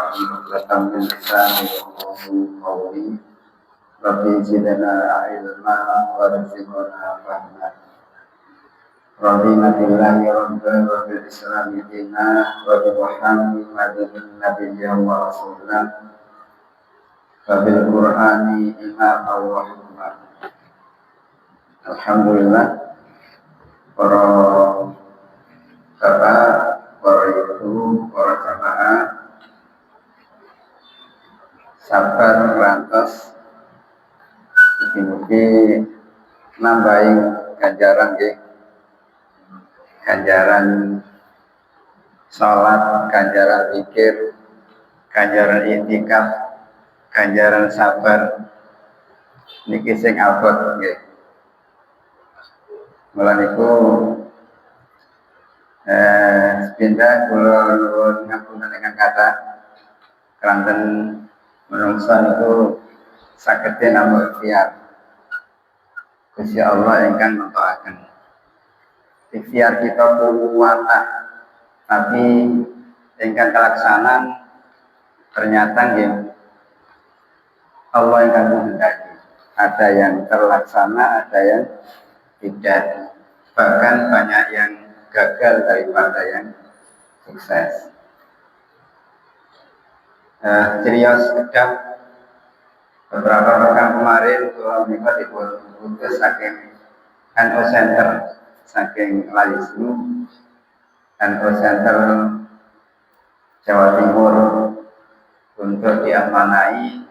واحلل عقدة من لساني يفقهوا قولي ربي زدنا علما وارزقنا فهما رضينا بالله ربا وبالإسلام دينا وبمحمد نبيا ورسولا وبالقرآن إماما ورحمة. Alhamdulillah, para bapak, para ibu, para jamaah sabar rantos mugi-mugi nambahi ganjaran nggih. Ganjaran salat, ganjaran zikir, ganjaran i'tikaf, ganjaran sabar niki sing abot nggih. Mula niku sepindah kula nuwun ngapunten dengan kata keranten menungsa niku saged namung ikhtiar. Gusti Allah ingkang nentokaken. Ikhtiar kita kuwatah, tapi ingkang kelaksanan ternyata nggih Allah ingkang menghendaki. Ada yang terlaksana, ada yang tidak. Bahkan banyak yang gagal daripada yang sukses. Cirios kedap beberapa pekan kemarin kalau menikah diputus saking NO Center, saking Lalismu NO Center Jawa Timur untuk diamanai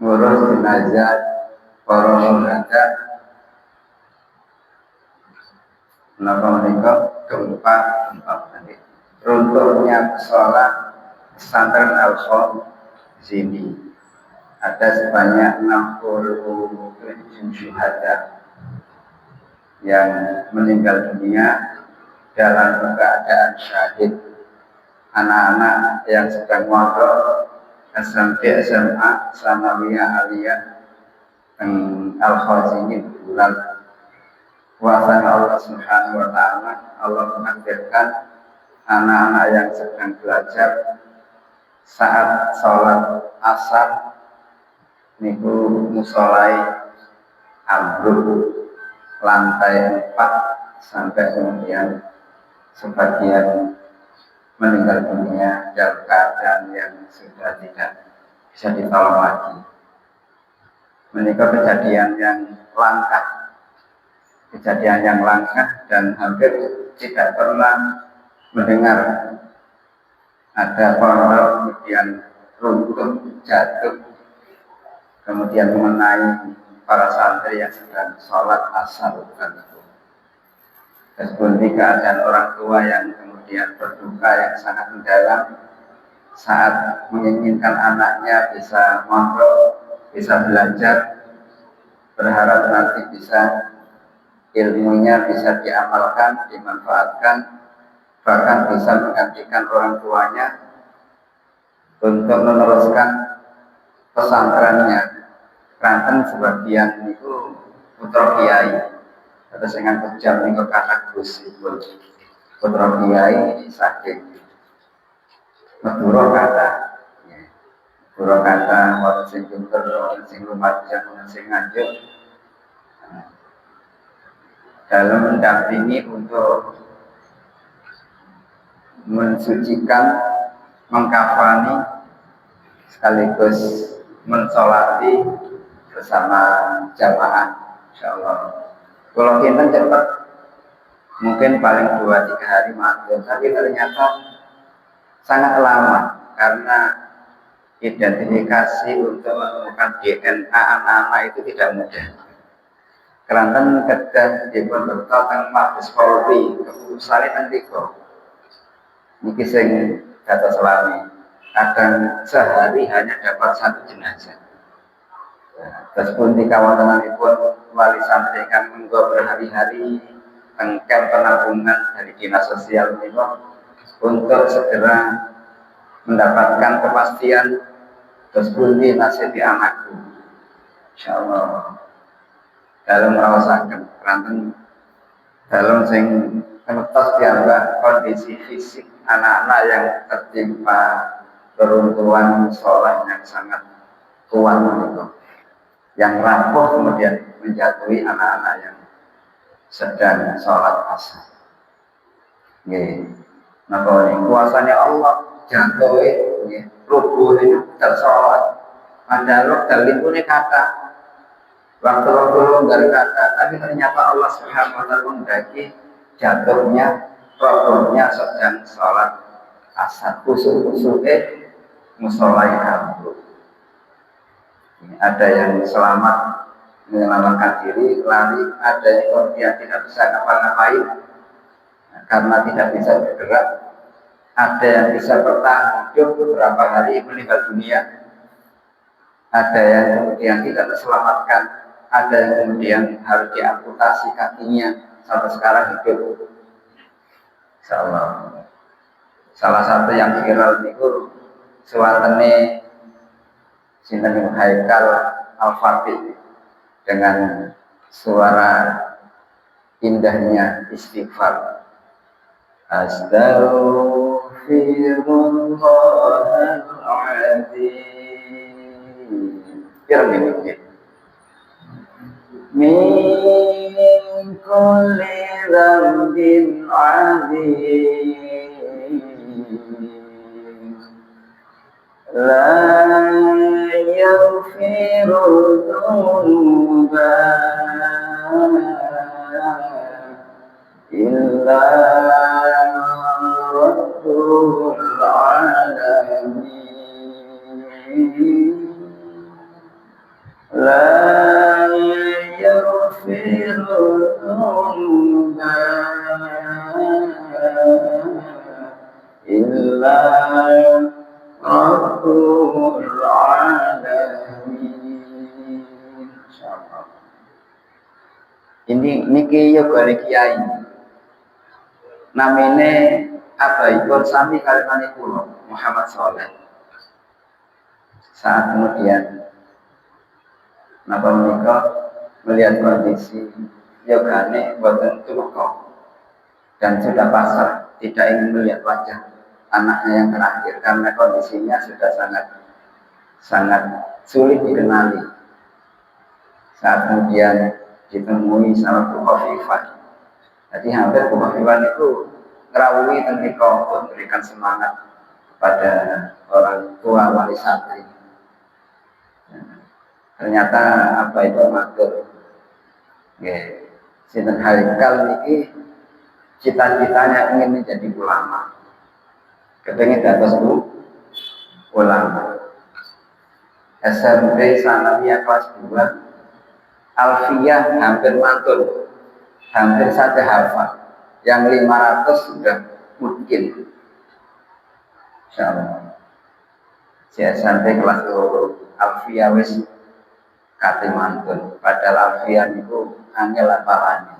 ngurus jenazah para syuhada. Kenapa menikah gempa tadi runtuhnya sholat pesantren Al-Khol sini ada sebanyak 67 syuhada yang meninggal dunia dalam keadaan syahid. Anak-anak yang sedang mondok SMP, SMA, Sanawiyah, Aliyah Al-Khol sini bulan kuasa Allah Subhanahu wa Ta'ala. Allah menakdirkan anak-anak yang sedang belajar saat sholat asar niku musolai ambruk lantai 4 sampai kemudian sebagian meninggal dunia dalam keadaan yang sudah tidak bisa ditolong lagi. Menikah kejadian yang langka dan hampir tidak pernah mendengar ada pondok kemudian runtuh jatuh kemudian mengenai para santri yang sedang sholat asar itu. Meskipun keadaan orang tua yang kemudian berduka yang sangat mendalam saat menginginkan anaknya bisa mondok, bisa belajar, berharap nanti bisa ilmunya bisa diamalkan, dimanfaatkan, bahkan bisa menggantikan orang tuanya untuk meneruskan pesantrennya. Keranten sebagian itu putra kiai, terus dengan kejam niku kata Gus Ipul putra kiai saking Madura kata wong sing pinter, wong sing lumajang, wong sing nganjuk dalam mendampingi untuk mensucikan, mengkafani sekaligus mensolati bersama jamaah, insyaallah. Kalau kita cepat, mungkin paling 2-3 hari matur, tapi ternyata sangat lama karena identifikasi untuk menemukan DNA anak-anak itu tidak mudah. Keranten kedah dipun bertolak Mabes Polri keputusane nanti kok. Niki sing kata selami kadang sehari hanya dapat 1 jenazah. Terus pun di kawananipun wali santri kan menggo berhari-hari tengkel penampungan dari dinas sosial ini untuk segera mendapatkan kepastian terus pun di nasib anakku. Insyaallah dalam merasakan keranten dalam sing ngetos diambah kondisi fisik anak-anak yang tertimpa keruntuhan sholat yang sangat kuat gitu. Yang rapuh kemudian menjatuhi anak-anak yang sedang sholat asar. Nah kalau ini kuasanya Allah jatuh rubuh itu sholat. Padahal waktu itu ini kata waktu-waktu longgar kata, tapi ternyata Allah Subhanahu Wa Taala menghendaki jatuhnya robohnya sedang sholat asar khusus-khususnya musolai kampung. Ada yang selamat menyelamatkan diri lari, ada yang kemudian tidak bisa ngapa-ngapain karena tidak bisa bergerak, ada yang bisa bertahan hidup beberapa hari meninggal dunia, ada yang kemudian tidak terselamatkan, ada yang kemudian harus diamputasi kakinya sampai sekarang hidup. Insyaallah. Salah satu yang viral itu suarane sinten Haikal Al-Fatih dengan suara indahnya istighfar. Astaghfirullahaladzim. Kira-kira min kulli dzambin adzim la yaghfiru dzunuba illa rabbul alamin la yaghfiru dzunuba illa rabbul alamin. Insyaallah. Ini niki yoga kiai. Namine abaipun sami kalimane kula Muhammad Saleh. Saat kemudian napa menika melihat kondisi yogane boten turko dan sudah pasrah, tidak ingin melihat wajah anaknya yang terakhir karena kondisinya sudah sangat sulit dikenali. Saat kemudian ditemui sama Bu Khofifah, jadi hampir Bu Khofifah itu ngerawui tentang untuk memberikan semangat kepada orang tua wali santri. Ternyata apa itu matur. Sinten Haikal ini cita-citanya ingin menjadi ulama. Kepengen dados ulama. SMP Sanawiyah kelas 2, Alfiyah hampir mantul, hampir saja hafal. Yang 500 sudah mungkin. Insyaallah. SMP kelas 2, Alfiyah wis kate mantul. Padahal Alfiyah itu angel hafalannya.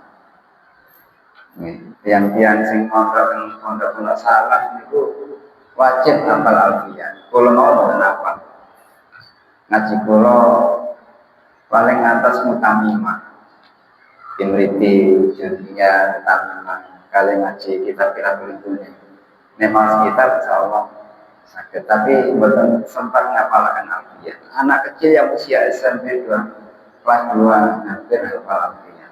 Tiang-tiang sing pondok salah itu wajib hafal Alfiyah. Kalau mau boten hafal. Ngaji kula paling atas mutamimah. Imriti dunia mutamimah. Kalian ngaji kitab-kitab berikutnya. Memang sekitar insyaallah sakit, tapi belum sempat ngapalkan Alfiyah. Anak kecil yang usia SMP 2 kelas 2 hampir hafal Alfiyah.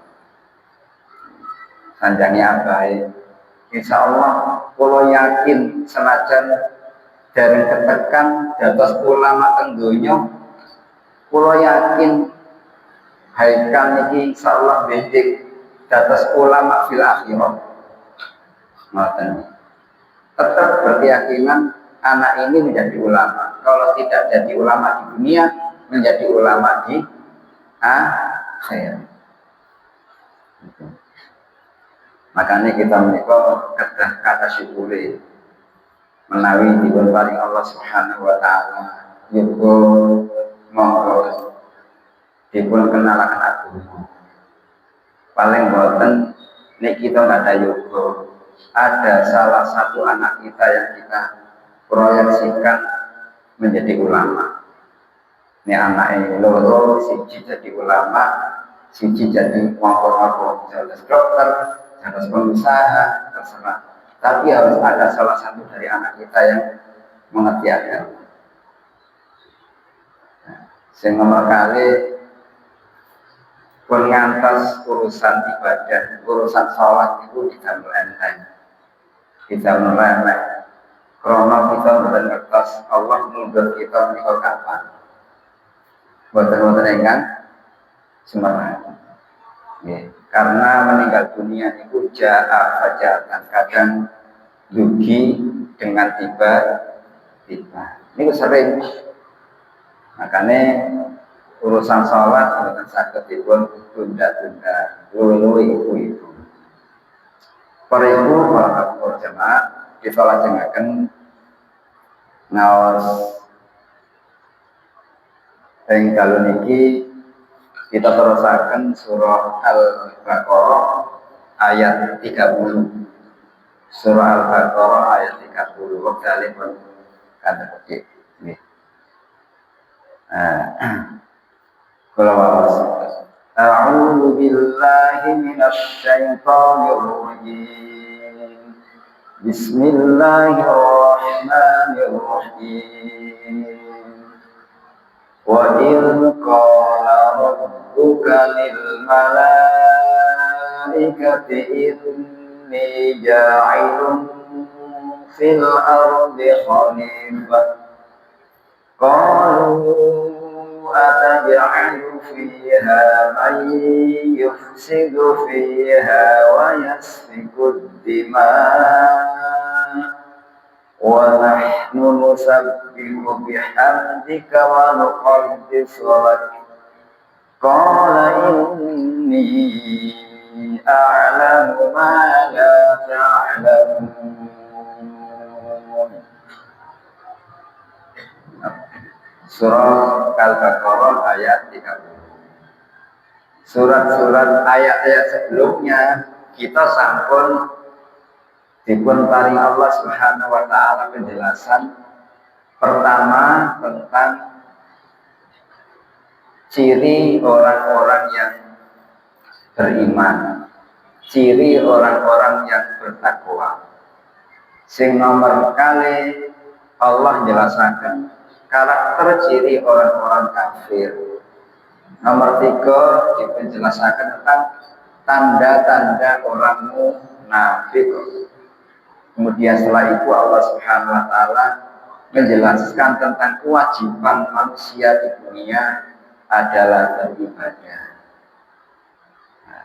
Sanjangnya baik. Insya Allah, kalau yakin senajan dari ketekan dados ulama tenggonya, kalau yakin Haikal niki insya Allah bendik dados ulama fil akhirah. Tetap berkeyakinan anak ini menjadi ulama. Kalau tidak jadi ulama di dunia, menjadi ulama di akhirat. Makanya kita menikah kata syukuri menawi dipun paring Allah Subhanahu wa taala yugo monggo dipun kenalaken agama. Paling boten nek kita nggak ada yugo, ada salah satu anak kita yang kita proyeksikan menjadi ulama. Ini anaknya loro, siji jadi ulama, siji jadi wong-wong jelas dokter, jelas pengusaha, terserah. Tapi harus ada salah satu dari anak kita yang mengerti agama. Sing nomor kali pun ngantos urusan ibadah, urusan sholat itu tidak enteng, tidak remeh. Karena kita bukan ngertos Allah mundur kita menikah kapan. Buatan-buatan kan semerah. Karena meninggal dunia itu ja'a fajatan, kadang rugi dengan tiba-tiba. Ini sering. Makanya urusan sholat bukan sakit dipun tunda-tunda, luwe-luwe itu. Para ibu, para jemaah, kita lajengaken ngaos ing dalu niki kita terusaken surah Al-Baqarah ayat 30. Surah Al-Baqarah ayat 30. Wekdale pun kata petik. Nggih. Kula waos. A'udzu billahi minasy syaithanir rajim. Bismillahirrahmanirrahim. Wa idh qala rabbuka lil malaikati inni ja'ilun fil ardi khalifah qalu ataj'alu fiha man yufsidu fiha wa yasfiku ad-dima' wa nahnu nusabbihu bihamdika wa nuqaddisu lak qala inni a'lamu ma la ta'lamun. Surah Al-Baqarah ayat 30. Surat-surat ayat-ayat sebelumnya kita sampun dipun paring Allah Subhanahu wa taala penjelasan pertama tentang ciri orang-orang yang beriman, ciri orang-orang yang bertakwa. Sing nomor kali Allah jelaskan karakter ciri orang-orang kafir. Nomor 3 dipenjelasakan tentang tanda-tanda orang munafik. Kemudian setelah itu Allah Subhanahu wa taala menjelaskan tentang kewajiban manusia di dunia adalah beribadah.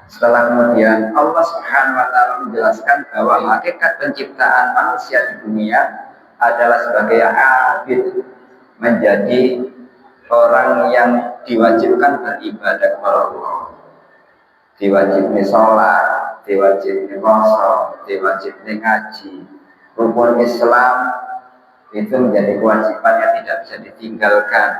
Setelah kemudian Allah Subhanahu wa taala menjelaskan bahwa hakikat penciptaan manusia di dunia adalah sebagai abid, menjadi orang yang diwajibkan beribadah kepada Allah, diwajibkan sholat, diwajibkan puasa, diwajibkan ngaji. Rukun Islam itu menjadi kewajiban yang tidak bisa ditinggalkan.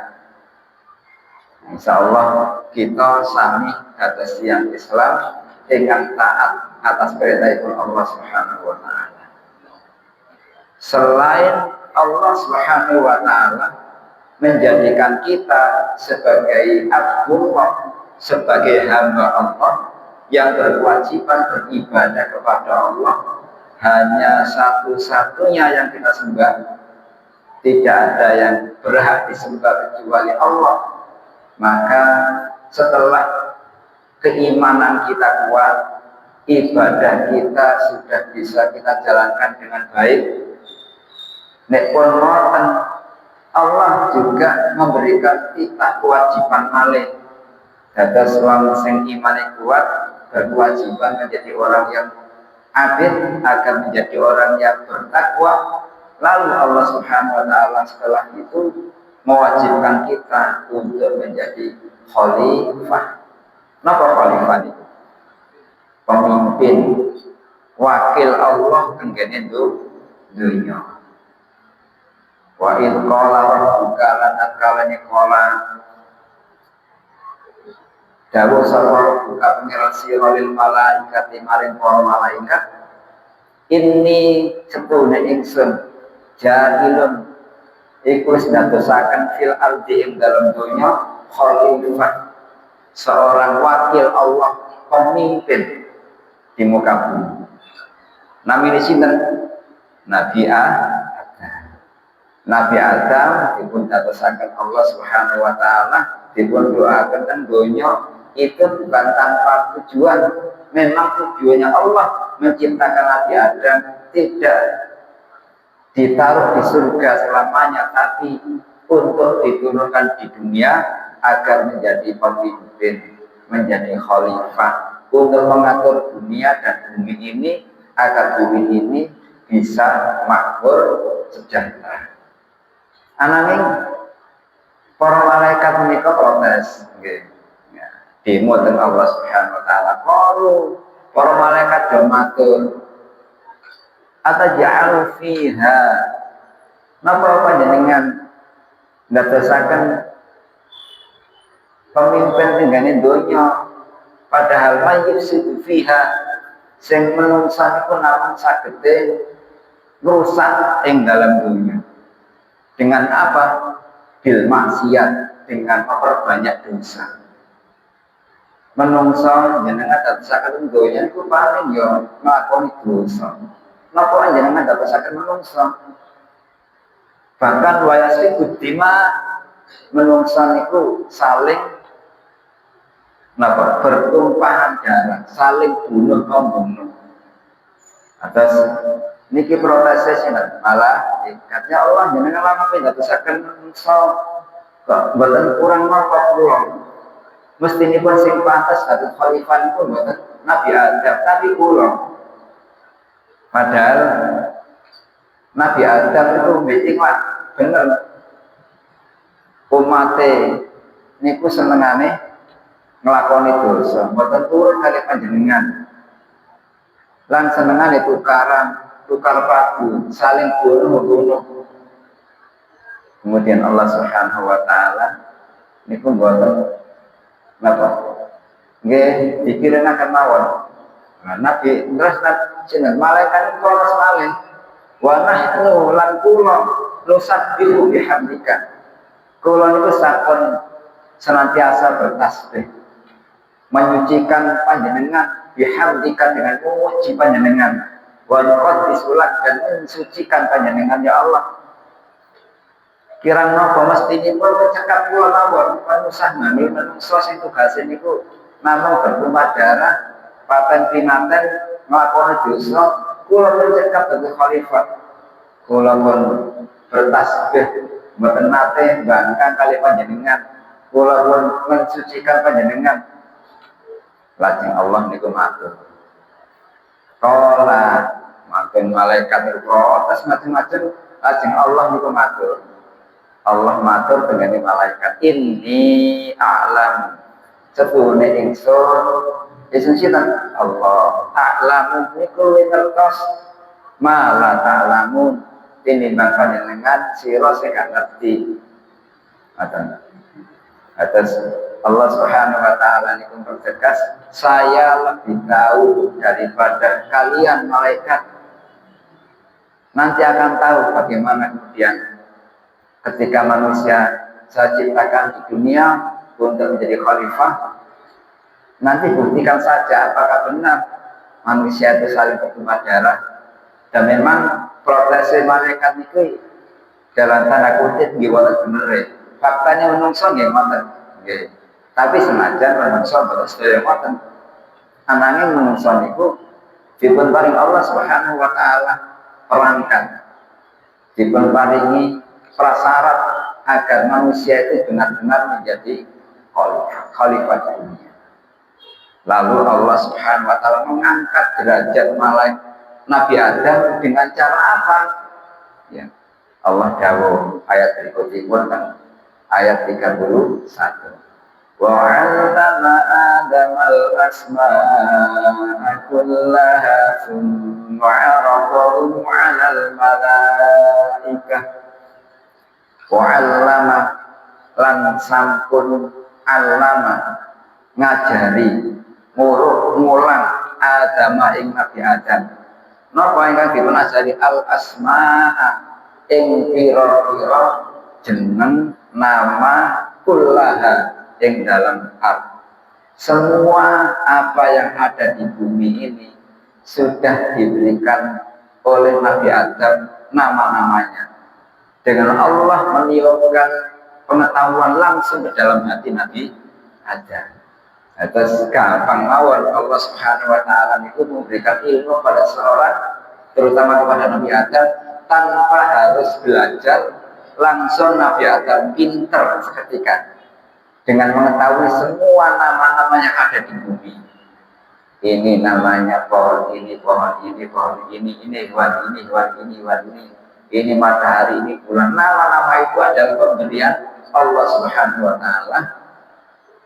Insya Allah kita sami atas yang Islam dengan taat atas perintah itu Allah Subhanahu wa taala. Selain Allah Subhanahu wa taala menjadikan kita sebagai abdullah, sebagai hamba Allah yang berkewajiban beribadah kepada Allah, hanya satu-satunya yang kita sembah, tidak ada yang berhak disembah kecuali Allah. Maka setelah keimanan kita kuat, ibadah kita sudah bisa kita jalankan dengan baik. Nek pun ngoten, Allah juga memberikan kita kewajiban malih. Dados wong sing imane kuat berkewajiban menjadi orang yang abid, akan menjadi orang yang bertakwa. Lalu Allah Subhanahu wa taala setelah itu mewajibkan kita untuk menjadi khalifah. Napa khalifah itu? Pemimpin, wakil Allah tenggene dunya. Wa id qala rabbuka lan akalane qala dawuh sapa buka pengiran sira lil malaikati maring para malaikat, inni setune ingsun jahilun iku wis ndadosaken fil ardi ing dalem donya khalifah, seorang wakil Allah, pemimpin di muka bumi. Namine sinten? Nabi Adam. Nabi Adam dipun dadosaken Allah Subhanahu wa taala, dipun doakan kan donya itu bukan tanpa tujuan. Memang tujuannya Allah menciptakan Nabi Adam tidak ditaruh di surga selamanya, tapi untuk diturunkan di dunia agar menjadi pemimpin, menjadi khalifah, untuk mengatur dunia dan bumi ini agar bumi ini bisa makmur sejahtera. Ananging para malaikat menika protes, nggih. Demo dengan Allah Subhanahu wa taala. Qalu para malaikat do matur, ataj'alu fiha, napa panjenengan ndadosaken pemimpin tinggane donya padahal mayyusidu fiha sing menungsa niku namung sagede rusak ing dalam dunia. Dengan apa? Bil maksiat, dengan memperbanyak dosa. Menungsa jenengan dadosaken donya niku paling yo nglakoni dosa. Napa jenengan dadosaken menungsa? Bahkan wayasi kudima menungsa niku saling napa bertumpahan darah, saling bunuh membunuh. Atas niki protesnya sinten malah katanya Allah jenengan lama dadosaken menungsa kok mboten kurang napa kula. Mestinipun sing pantes dados khalifah niku mboten Nabi Adam tapi kula. Padahal Nabi Adam itu meeting lah bener umate niku senengane nglakoni dosa mboten turun kali panjenengan lan senengane tukar paku saling bunuh. Kemudian Allah Subhanahu wa taala niku mboten napa nggih dikirinaken mawon. Nah, Nabi terus jeneng malaikat poros malih wa nahnu lan kula nusabbihu bihamdika. Kula niku sampun senantiasa bertasbih menyucikan panjenengan bihamdika dengan memuji panjenengan wa nuqaddisu lak dan mensucikan panjenengan ya Allah. Kirang napa mestinipun kecekap kula mawon manusah nami manungsa sing tugase niku namung bertumpah darah paten pinaten nglakoni dosa kula pun cekap dadi khalifah. Kula pun bertasbih mboten nate mbangkang kali panjenengan. Kula pun mensucikan panjenengan. Lajeng Allah niku matur. Kala matur malaikat niku protes macam-macam, lajeng Allah niku matur. Allah matur dengan malaikat, "Inni a'lam." Setuhune ingsun sinten Allah a'lamu niku wingertos malah ta'lamun tinimbang panjenengan sira sing gak ngerti. Atas Allah Subhanahu wa taala niku bertegas, saya lebih tahu daripada kalian malaikat. Nanti akan tahu bagaimana kemudian ketika manusia saya ciptakan di dunia untuk menjadi khalifah. Nanti buktikan saja apakah benar manusia itu saling bertumpah darah. Dan memang proses malaikat itu dalam tanda kutip gimana bener. Faktanya menungso nggih ngoten. Nggih. Tapi senajan menungso boten sedaya ngoten. Ananging menungso niku dipun paring Allah Subhanahu wa taala perangkat. Dipun paringi prasyarat agar manusia itu benar-benar menjadi khalifah dunia. Lalu Allah Subhanahu wa taala mengangkat derajat malaikat Nabi Adam dengan cara apa? Ya. Allah dawuh ayat berikutipun kan ayat 31. Wa 'allama Adam al-asma'a kullaha thumma 'aradahum 'alal malaikah. Wa 'allama lan sampun 'allama ngajari ngulang Adama ing Nabi Adam. Napa ingkang dipun ajari al asma'a ing pira-pira jeneng nama kullaha ing dalam art. Semua apa yang ada di bumi ini sudah diberikan oleh Nabi Adam nama-namanya. dengan Allah meniupkan pengetahuan langsung ke dalam hati Nabi Adam. Atas gampang mawon Allah Subhanahu wa taala itu memberikan ilmu pada seorang, terutama kepada Nabi Adam, tanpa harus belajar. Langsung Nabi Adam pinter seketika dengan mengetahui semua nama-nama yang ada di bumi. Ini namanya pohon ini, pohon ini, pohon ini hewan ini, hewan ini, hewan ini matahari, ini bulan. Nama-nama itu adalah pemberian Allah Subhanahu wa taala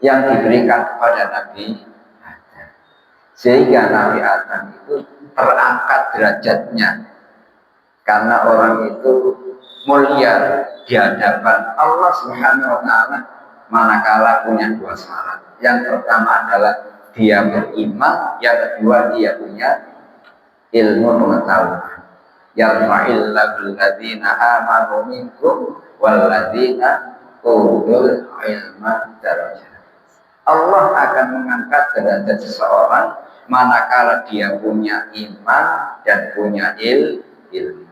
yang diberikan kepada Nabi Adam. Sehingga Nabi Adam itu terangkat derajatnya karena orang itu mulia di hadapan Allah Subhanahu wa taala manakala punya dua syarat. Yang pertama adalah dia beriman, yang kedua dia punya ilmu pengetahuan. Yarfa'illahu alladzina amanu minkum walladzina utul ilma darajat. Allah akan mengangkat derajat seseorang manakala dia punya iman dan punya ilmu.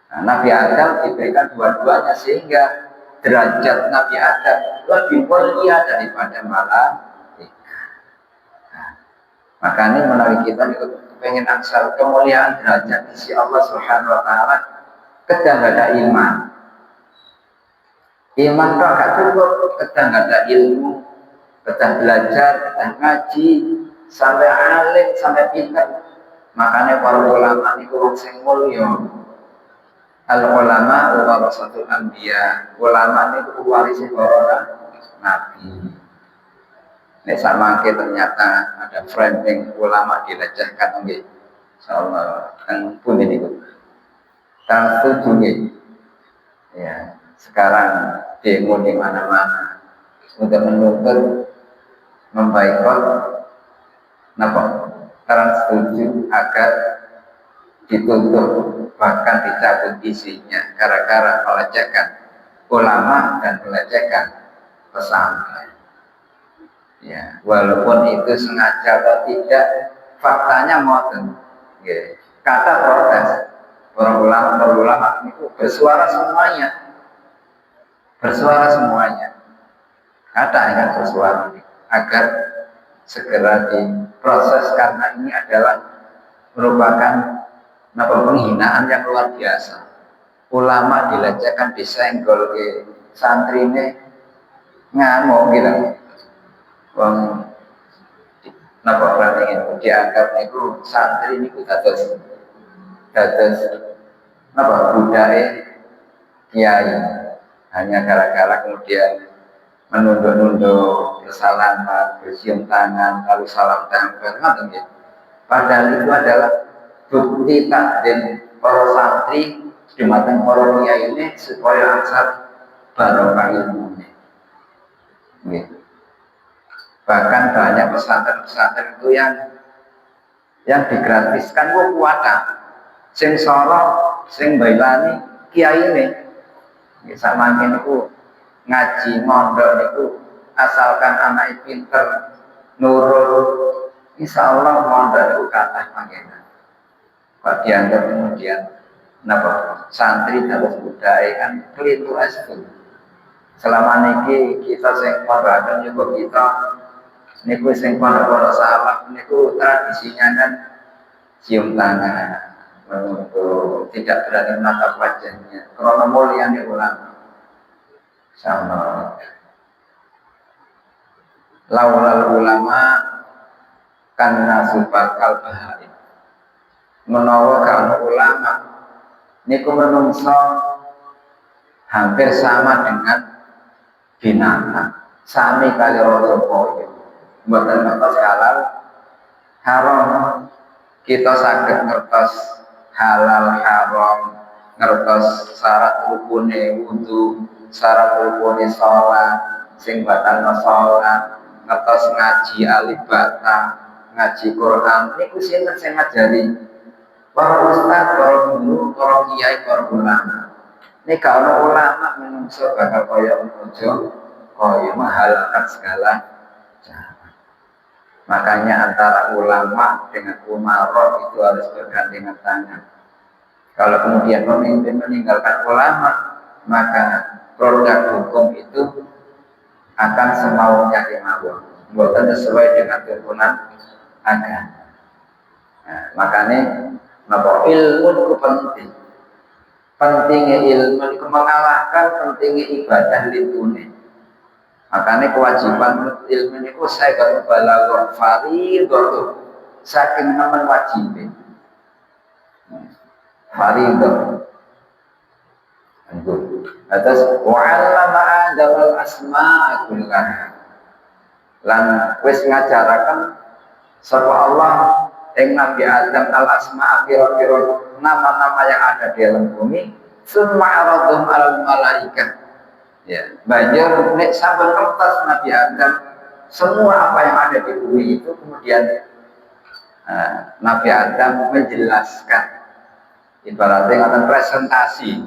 Nah, Nabi Adam diberikan dua-duanya sehingga derajat Nabi Adam lebih mulia daripada malaikat. Makanya menawi kita pengen angsal kemuliaan derajat di sisi Allah Subhanahu wa taala, kadang ada iman. Iman itu agak cukup, kadang ada ilmu, kadang belajar, kadang ngaji, sampai alim, sampai pintar. Makanya para ulama itu wong sing mulya. Al ulama warasatul anbiya. Ulama itu warisi para nabi. Nek samangke ternyata ada framing ulama dilecehkan nggih. Insyaallah kan pun niku. Kang setuju nggih. Ya, sekarang demo di mana-mana untuk menuntut membaikot napa? Sekarang setuju agar ditutup bahkan dicabut isinya gara-gara melecehkan ulama dan melecehkan pesantren. Ya, walaupun itu sengaja atau tidak, faktanya ngoten. Ya, kata protes para ulama itu bersuara semuanya. Kata yang bersuara agar segera diproses karena ini adalah merupakan penghinaan yang luar biasa. Ulama dilecehkan, disenggol ke santri ini ngamuk gitu. Wong napa berarti itu dianggap niku santri niku dados napa budaya kiai hanya gara-gara kemudian menunduk-nunduk bersalaman, bercium tangan, lalu salam tempel, ngoten nggih. Padahal itu adalah bukti takdim para santri dumateng para kiai ini supaya asal barokah ilmunya. Nggih. Bahkan banyak pesantren-pesantren itu yang digratiskan kok kuatah. Sing sorok, sing bailani kiai ini. Bisa makin itu ngaji mondok itu asalkan anak pinter nurul, insya Allah mondok itu kathah panggenan. Kok dianggap kemudian santri dados budaya kan keliru asli. Selama niki kita sing padha juga kita niku sing pondok salaf niku tradisinya kan cium tangan, menunggu, tidak berani menatap wajahnya. Karena mulyane ulama. Sama laulal ulama kan nasubal kalbahari. Menawa kalau ulama niku menungso hampir sama dengan binatang. Sami kali rasa koyo. Mboten ngertos halal haram, kita saged ngertos halal haram, ngertos syarat rukune wudu, syarat rukune sholat, sing batalno sholat, ngertos ngaji alif bata, ngaji Quran. Niku sinten sing ngajari? Para ustaz, para guru, para kiai, para ulama. Nek kalau ulama menungso bakal kaya ojo, kaya menghalalkan segala cara. Makanya antara ulama dengan umarok itu harus bergandengan tangan. Kalau kemudian pemimpin meninggalkan ulama, maka produk hukum itu akan semaunya kemauan, bukan sesuai dengan tuntunan agama. Nah, makanya napa ilmu itu penting. Pentingnya ilmu itu mengalahkan pentingnya ibadah litune. Makanya kewajiban ilmu itu saya kalau balaghah fardhu saking nemen wajib. Fardhu. Atas wa'allama adawal asma'a kullaha. Lan wis ngajaraken sapa Allah ing Nabi Adam al asma'a pira-pira nama-nama yang ada di alam bumi, summa aradhum alal malaikah. Ya, banjur nek sampun kertas Nabi Adam semua apa yang ada di bumi itu kemudian Nabi Adam menjelaskan ibaratnya akan presentasi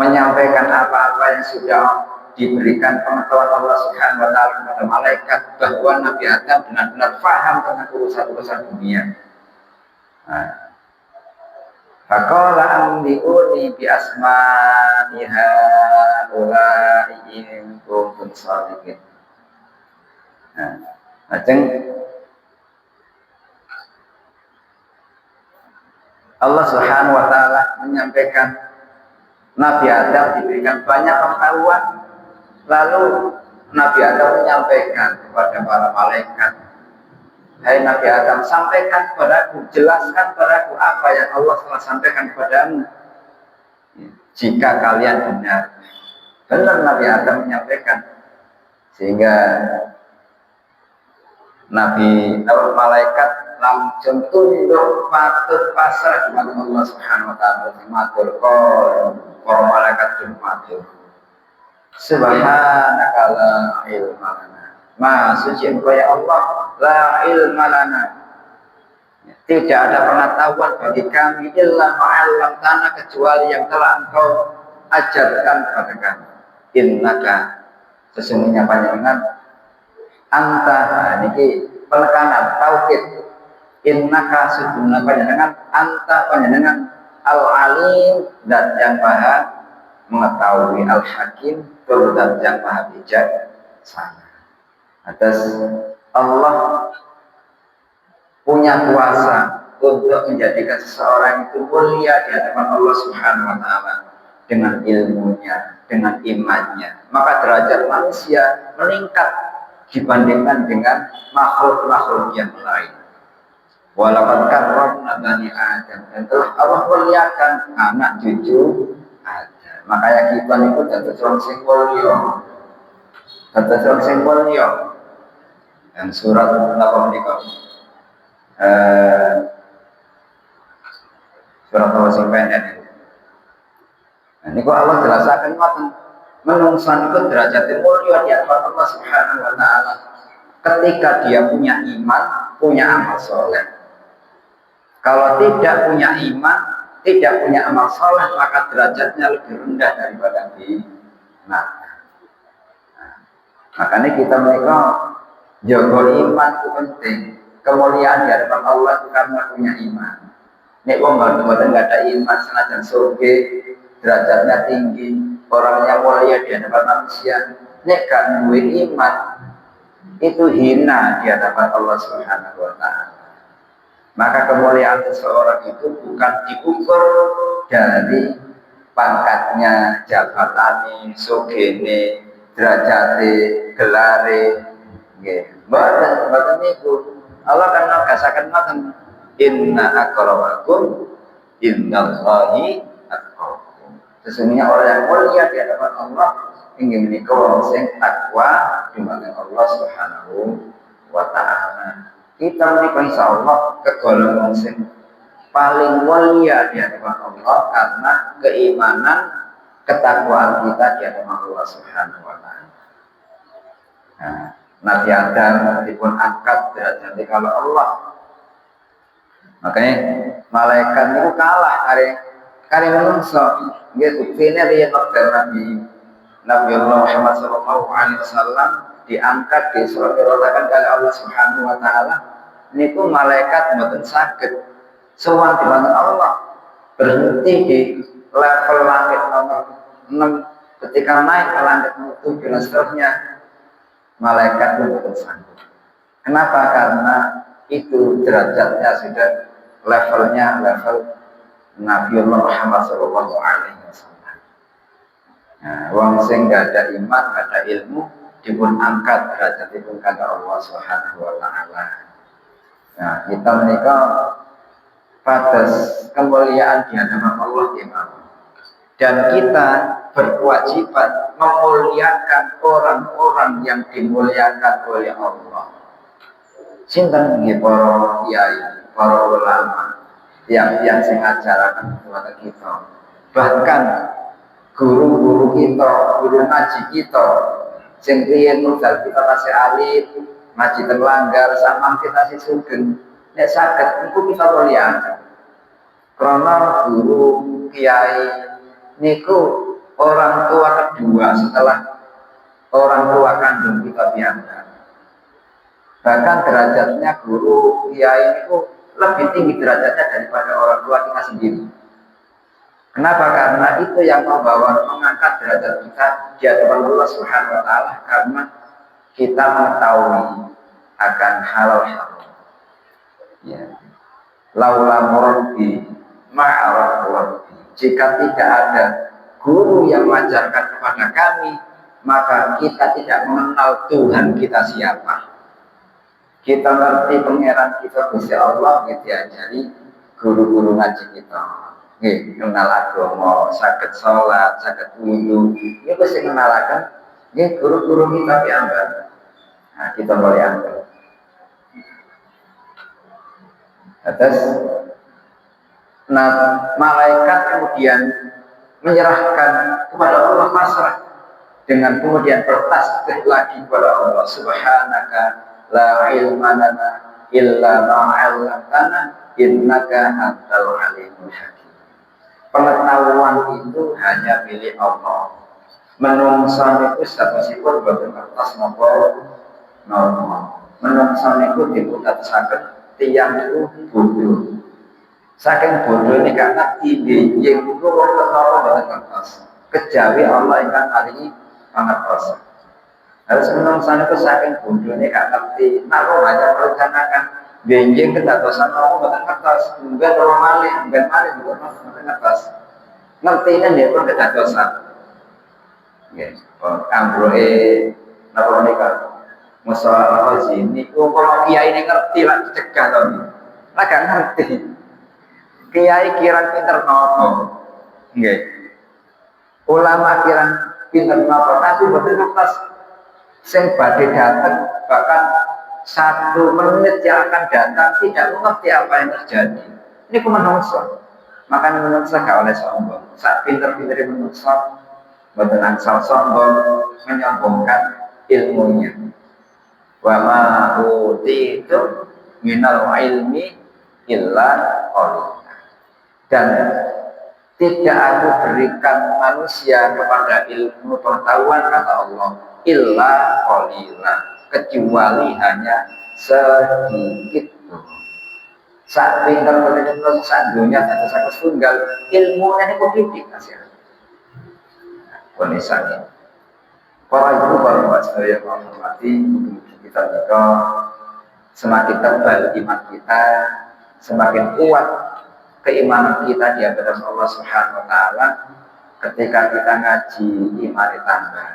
menyampaikan apa-apa yang sudah diberikan pengetahuan Allah Subhanahu wa taala kepada malaikat bahwa Nabi Adam benar-benar paham tentang urusan-urusan dunia. Faqala ambiuni bi asma'iha ulai in kuntum shadiqin. Ajeng Allah Subhanahu wa taala menyampaikan Nabi Adam diberikan banyak pengetahuan, lalu Nabi Adam menyampaikan kepada para malaikat, hai Nabi Adam, sampaikan kepadaku, jelaskan kepadaku apa yang Allah telah sampaikan kepadamu. Jika kalian benar, benar Nabi Adam menyampaikan, sehingga Nabi malaikat langsung tunduk patuh pasrah kepada Allah Subhanahu wa taala, matur para malaikat matur. Subhanaka la ilma lana. Maha suci Engkau ya Allah, la ilma lana. Tidak ada pengetahuan bagi kami illa ma'allamtana kecuali yang telah Engkau ajarkan kepada kami. Innaka sesungguhnya panjenengan anta niki penekanan tauhid. Innaka sesungguhnya panjenengan anta panjenengan al-alim dan yang maha mengetahui, al-hakim dan yang maha bijak sana. Atas Allah punya kuasa untuk menjadikan seseorang itu mulia di hadapan Allah Subhanahu wa taala dengan ilmunya, dengan imannya. Maka derajat manusia meningkat dibandingkan dengan makhluk-makhluk yang lain. Walaupun karramna bani Adam, dan telah Allah muliakan anak cucu Adam. Makanya kita itu dados wong sing mulya. Dados wong sing mulya. Dan surat apa menika? Surat Al-Simpenet. Nah, ini Allah jelaskan ngoten. Menungsan itu derajat mulia di hadapan Allah Subhanahu wa taala ketika dia punya iman, punya amal soleh. Kalau tidak punya iman, tidak punya amal soleh, maka derajatnya lebih rendah daripada di neraka. Makanya kita mereka jaga iman itu penting. Kemuliaan di hadapan Allah itu karena punya iman. Nek wong mboten enggak ada iman senajan surga, derajatnya tinggi, orangnya mulia di hadapan manusia. Nek gak duwe iman, itu hina di hadapan Allah Subhanahu wa taala. Maka kemuliaan seseorang itu bukan diukur dari pangkatnya, jabatannya, sogene, derajate, gelare, nggih. Mboten niku. Allah kan ngagasaken ngoten, inna akramakum indallahi atqakum. Sesungguhnya orang yang mulia di hadapan Allah ingin menika wong sing takwa dumateng Allah Subhanahu wa taala. Kita menika insyaallah kegolong wong sing paling mulia di hadapan Allah karena keimanan, ketakwaan kita di hadapan Allah Subhanahu wa taala. Nah, Nabi Adam dipun angkat derajatnya kalau Allah. Makanya malaikat itu kalah kare menungso. Nggih buktine riyen Nabi Muhammad sallallahu alaihi wasallam diangkat di surga rotakan oleh Allah Subhanahu wa taala. Niku malaikat mboten saged sowan dhateng Allah. berhenti di level langit nomor 6, ketika naik ke langit nomor 7 dan seterusnya, malaikat pun betul sanggup. Kenapa? Karena itu derajatnya sudah levelnya level Nabiullah Muhammad Sallallahu Alaihi Wasallam. Nah, wong sing nggak ada iman, nggak ada ilmu, dipun angkat derajat itu kata Allah Subhanahu Wa Taala. Nah, kita menikah pada kemuliaan di hadapan Allah Imam. Dan kita berkewajiban memuliakan orang-orang yang dimuliakan oleh Allah. Sinten nggih para kiai, para ulama yang sing ngajaraken kepada kita. Bahkan guru-guru kita, guru ngaji kita sing riyen modal kita tasih alit, ngaji terlanggar sama kita sih sugeng. Nek saged iku kita muliakan. Karena guru kiai niku orang tua kedua setelah orang tua kandung kita biasa. Bahkan derajatnya guru kiai itu lebih tinggi derajatnya daripada orang tua kita sendiri. Kenapa? Karena itu yang membawa mengangkat derajat kita di hadapan Allah Subhanahu Wa Taala, karena kita mengetahui akan halal haram. Ya. Laula murabbi ma'araf rabbi. Jika tidak ada guru yang mengajarkan kepada kami, maka kita tidak mengenal Tuhan kita siapa. Kita ngerti pangeran kita Gusti Allah gitu diajari guru-guru ngaji kita. Nggih, kenal agama, saged salat, saged wudu. Ini pasti kenalaken nggih guru-guru kita piyambak. Nah, kita boleh ambil. Atas malaikat kemudian menyerahkan kepada Allah, pasrah dengan kemudian bertasbih lagi kepada Allah, subhanaka la ilma lana illa ma 'allamtana innaka antal alimul hakim. Pengetahuan itu hanya milik Allah. Menungsa itu sanesipun boten kertas napa menungsa niku diputasaken tiyang itu bodoh. Saking bodoh ini karena ide yang itu wong ketara boten kertas. Kejawi Allah ingkang paringi pangertosan. Harus menungsa niku saking bodoh ini gak ngerti. Napa banyak merencanakan benjing kedatosan Allah boten kertas. Mungkin orang malih, boten kertas. Ngertine nek pun kedatosan. Nggih, ambroe napa menika masalah ini kok kiai ini ngerti lah dicegah to. Lah gak ngerti. Kiai kira pinter nopo. Nggih. Ulama kira pinter nopo, tapi boten kertas sing badhe datang, bahkan 1 menit yang akan datang tidak mengerti apa yang terjadi. Ini menungso. Makanya menungso gak oleh sombong. Saat pinter-pinter menungso, boten angsal sombong, menyombongkan ilmunya. Wa ma utitu minal ilmi illa qalil. Dan tidak aku berikan manusia kepada ilmu pengetahuan kata Allah illa qalila, kecuali hanya sedikit. Saat pintar benar-benar sandunya satu tunggal ilmunya ini politik hasil. Kondisinya. Para ibu para bapak sekalian yang hormati, kita juga semakin tebal iman kita, semakin kuat keimanan kita di hadapan Allah Subhanahu Wa Taala. Ketika kita ngaji, iman tambah.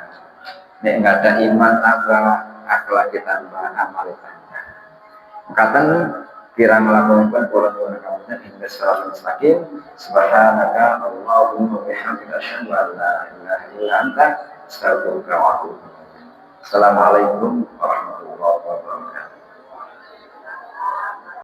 Nek nggak ada iman tambah, akhlak kita tambah, amal tambah. Makatan kira melakukan pola-pola kamunya hingga selalu mustaqim. Subhanaka Allahumma wa bihamdika asyhadu an la ilaha illa anta astaghfiruka wa atubu ilaik. Assalamualaikum warahmatullahi wabarakatuh.